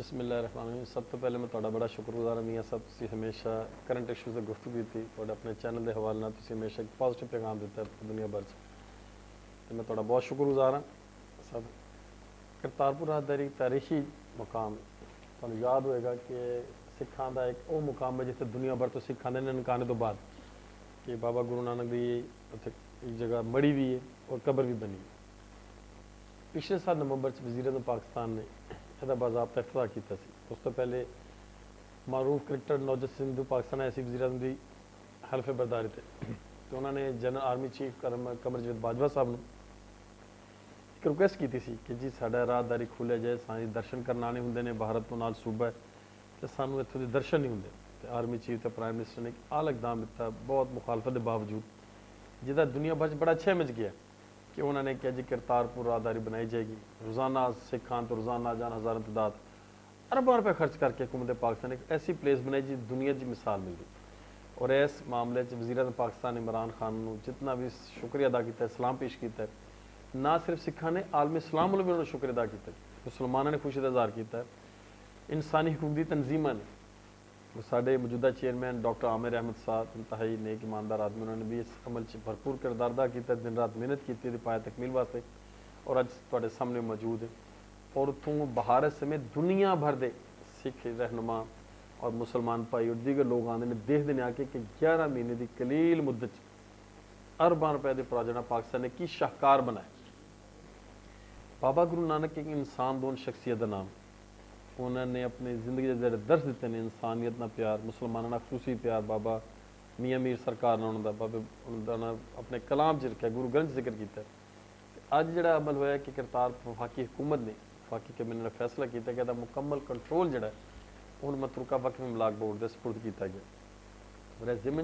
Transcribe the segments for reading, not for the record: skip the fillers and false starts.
बिस्मिल्लाहिर्रहमानिर्रहीम। सब तो पहले मैं तुहाडा बड़ा शुक्रगुजार हाँ मियाँ साहब, तुसीं हमेशा करंट इशूज़ की गुफ्तगू की तुहाडे अपने चैनल के हवाले नाल तुसीं हमेशा एक पॉजिटिव पैगाम दिता है दुनिया भर च, तो मैं तुहाडा बहुत शुक्रगुजार हाँ सब। करतारपुर राहदारी तारीखी मुकाम तुहानूं याद होएगा कि सिखां दा एक वो मुकाम है जिथे दुनिया भर तो सिख आंदे ने ननकाने तो बाद कि बाबा गुरु नानक दी उत्थे एक जगह मड़ी भी है और कबर भी बनी है। पिछले साल नवंबर वज़ीर-ए-आज़म पाकिस्तान ने ਇਹਦਾ ਬਾਜ਼ਾਬਤਾ ਇਫਤਤਾਹ ਕੀਤਾ ਸੀ। ਉਸ ਤੋਂ ਪਹਿਲੇ ਮਾਰੂਫ ਕ੍ਰਿਕਟਰ ਨੌਜਤ ਸਿੰਧੂ ਪਾਕਿਸਤਾਨ ਆਏ ਸੀ ਵਜ਼ੀਰ-ਏ-ਆਜ਼ਮ ਦੀ ਹਲਫੇ ਬਰਦਾਰੀ ਤੇ ਉਹਨਾਂ ਨੇ general army chief Kamarjit Bajwa ਸਾਹਿਬ ਨੂੰ ਇੱਕ ਰਿਕੁਐਸਟ ਕੀਤੀ ਸੀ ਕਿ ਜੀ ਸਾਡਾ ਰਾਹਦਾਰੀ ਖੁੱਲ੍ਹਿਆ ਜਾਏ, ਸਾਂਝੇ ਦਰਸ਼ਨ ਕਰਨ ਆਉਣੇ ਹੁੰਦੇ ਨੇ, ਭਾਰਤ ਤੋਂ ਨਾਲ ਸੂਬਾ ਹੈ ਤੇ ਸਾਨੂੰ ਇੱਥੋਂ ਦੇ ਦਰਸ਼ਨ ਨਹੀਂ ਹੁੰਦੇ। ਤੇ ਆਰਮੀ ਚੀਫ ਤੇ ਪ੍ਰਾਈਮ ਮਿਨਿਸਟਰ ਨੇ ਇੱਕ ਆਲਾ ਇਕਦਾਮ ਦਿੱਤਾ ਬਹੁਤ ਮੁਖਾਲਫਤ ਦੇ ਬਾਵਜੂਦ, ਜਿਹਦਾ ਦੁਨੀਆ ਭਰ 'ਚ ਬੜਾ ਅੱਛਾ ਇਮੇਜ ਗਿਆ कि उन्होंने कहा जी करतारपुर राहदारी बनाई जाएगी, रोज़ाना सिखान तो रोज़ाना जान हज़ारों तादाद अरबों रुपये खर्च करके हुकूमत पाकिस्तान एक ऐसी प्लेस बनाई जी दुनिया की मिसाल मिल गई। और इस मामले वज़ीर-ए-आज़म पाकिस्तान इमरान खान को जितना भी शुक्रिया अदा किया, सलाम पेश किया, ना सिर्फ सिखा ने आलमी इस्लाम भी उन्होंने शुक्रिया अदा किया, मुसलमानों ने खुशी का इज़हार किया, इंसानी हकूक की तंजीमां ने, साढ़े मौजूदा चेयरमैन डॉक्टर आमिर अहमद साहब इंतहाई नेक ईमानदार आदमी, उन्होंने भी इस अमल से भरपूर किरदार अदा किया, दिन रात मेहनत की पाया तकमील वास्ते और अज तुहाडे सामने मौजूद है। और उतों बहार समेत दुनिया भर के सिख रहनुमा और मुसलमान भाई और दीगर लोग आते हैं, देखते हैं आके कि 11 महीने की कलील मुद्दत अरबां रुपए के प्रोजेक्ट पाकिस्तान ने की शाहकार बनाया। बाबा गुरु नानक एक इंसान दोन शख्सियत का नाम, उन्होंने अपनी जिंदगी के जो दर्श दिते हैं, इंसानियत ना प्यार, मुसलमानों ना खसूसी प्यार, बाबा मियाँ मीर सरकार ने उन्होंने बाबे उन्होंने अपने कलाम च रखा, गुरु ग्रंथ जिक्र किया। अज जो अमल होया कि करतार वफाकी हुकूमत ने वफाकी कैबिनेट ने फैसला किया कि मुकम्मल कंट्रोल जोड़ा हूँ मतरूका वक्फ इमलाक बोर्ड के सपुर्द किया गया। और इस जिम्मे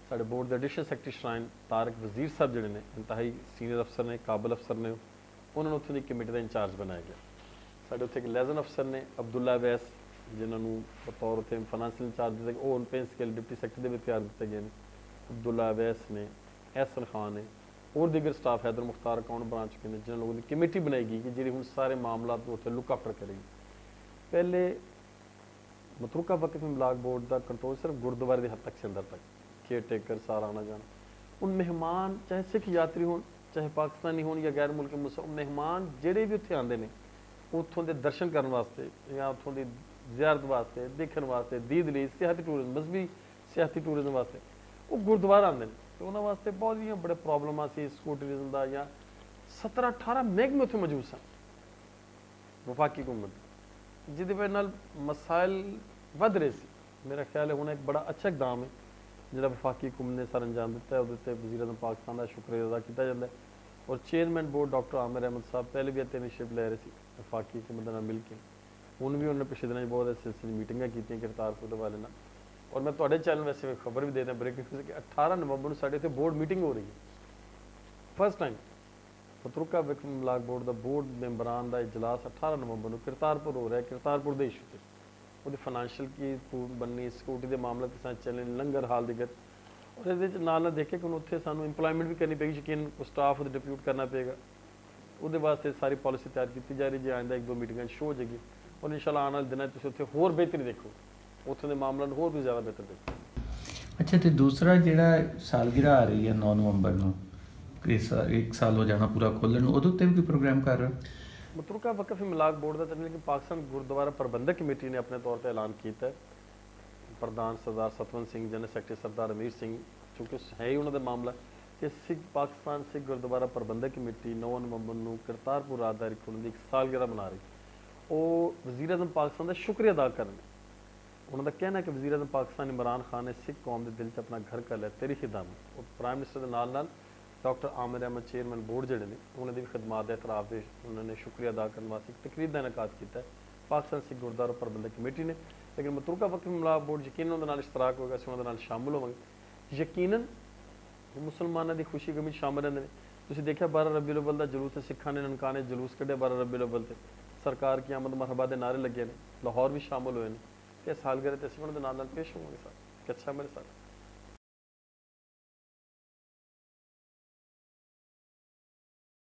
साढ़े बोर्ड के एडिशनल सैकटरी श्राइन तारक वजीर साहब जोड़े ने इंतहाई सीनियर अफसर ने, काबिल अफसर ने, उन्होंने उत्थों की कमेटी का इंचार्ज बनाया गया। साढ़े उत्थे एक लेजन अफसर ने अब्दुल्ला वैस जिन्होंने बतौर उत्थे फाइनैंशियल इंचार्ज दिते, वो ऑन पे स्केल डिप्टी सैकटरी के तैयार किए गए हैं। अब्दुल्ला वैस ने, एहसन खान ने और दीगर स्टाफ हैदर मुख्तार अकाउंट बना चुके हैं, जिन्होंने लोगों की कमेटी बनाई गई कि जी हूँ सारे मामला उत्थे लुक आफ्टर करेगी। पहले मतरूका वक्फ इमलाक बोर्ड का कंट्रोल सिर्फ गुरुद्वारे की हद तक से अंदर तक, केयर टेकर सारा आना जाना, उन मेहमान चाहे सिख यात्री हो, चाहे पाकिस्तानी हो या गैर मुल्की मेहमान जेडे भी उत्थे आते हैं उतों के दर्शन करने वास्ते या उतों की जियारत वास्ते, देखने वास्ते, दीद ली सियाती टूरिज्म, मजहबी सियाती टूरिज्म वास्ते वो गुरुद्वारा आते हैं। तो उन्होंने वास्ते बहुत ही बड़े प्रॉब्लम सी स्कूटरिज्म का, या 17-18 महकमे उत्थे मौजूद सन वफाकी हुकूमत, जिहदी वजह नाल मसाइल वध रहे सी। मेरा ख्याल है हुण एक बड़ा अच्छा इकदाम है जिहड़ा वफाकी हुकूमत ने सर अंजाम दिता है, उहदे ते वज़ीर-ए-आज़म पाकिस्तान का शुक्रिया अदा किया जाता है। और chairman board doctor Aamir Ahmad साहब पहले भी इतने इनिशिएटिव ले रहे थे वफाकी हुकूमत नाल मिल के, हूँ भी उन्होंने पिछले दिनों बहुत इस सिलसिले मीटिंगां कीतियां करतारपुर वाले नाल। और मैं तुहाडे चैनल वैसे खबर भी देता ब्रेकिंग न्यूज़ कि 18 नवंबर को साढ़े इत्थे बोर्ड मीटिंग हो रही है, फर्स्ट टाइम मतरूका वक्फ इमलाक बोर्ड का बोर्ड मैंबरान का इजलास 18 नवंबर को करतारपुर हो रहा है। करतारपुर के इशू से वो फाइनैशियल की बननी, सिक्योरिटी के मामले के साथ चलने, लंगर हाल दिक्कत, और ये नाल देखे कि उत्थे सानू इंप्लॉयमेंट भी करनी पेगी, यकीन स्टाफ डिप्यूट करना पेगा, वो वास्ते सारी पॉलिसी तैयार की जा रही। जो आइंदा 1-2 मीटिंग शो हो जाएगी और इंशाल्लाह आने वाले दिनों उत्थे होर बेहतरी देखो, उत्थों के मामलों होर भी ज़्यादा बेहतर देखो। अच्छा, तो दूसरा जिहड़ा सालगिरह आ रही है 9 नवंबर को, एक साल हो जाना पूरा खोलने, उहदे उत्ते भी कोई प्रोग्राम कर रहा? मतरूका वक्फ इमलाक बोर्ड का लेकिन पाकिस्तान गुरुद्वारा प्रबंधक कमेटी ने अपने तौर पर ऐलान किया है। प्रधान सरदार सतवंत सिंह, जनरल सैकटरी सरदार अमीर सिंह, चूँकि है ही उन्होंने मामला कि सिख पाकिस्तान सिख गुरुद्वारा प्रबंधक कमेटी 9 नवंबर को करतारपुर राहदारी खोलने की 1 सालगिरह मना रही। वो वज़ीर-ए-आज़म पाकिस्तान का शुक्रिया अदा करने, उन्होंने कहना कि वज़ीर-ए-आज़म पाकिस्तान इमरान खान ने सिख कौम के दिल च अपना घर कर लिया, तेरी खिदमत। और प्राइम मिनिस्टर के नाल doctor Aamir Ahmad chairman board जोड़े ने उन्होंने भी खिदमात के एतराफ़ से उन्होंने शुक्रिया अदा करने वास्ते एक तकरीर का इनकाद किया पाकिस्तान सिख गुरुद्वारा प्रबंधक कमेटी ने। लेकिन मतरूका वक्फ इमलाक बोर्ड यकीन उन्होंने इश्तराक होगा, उन्होंने शामिल होवांगे, यकीनन मुसलमानों की खुशी गमी शामिल रहते हैं। तुसीं देखिया 12 रबीउल अव्वल का जुलूस सिखा ने ननकाने जुलूस कढ़िया 12 रबीउल अव्वल से सरकार की आमद मरहबा के नारे लगे ने, लाहौर भी शामिल हुए हैं। तो सालगिरह ते असीं उन्हां दे नाल पेश होवांगे सर, कि अच्छा मेरे साथ।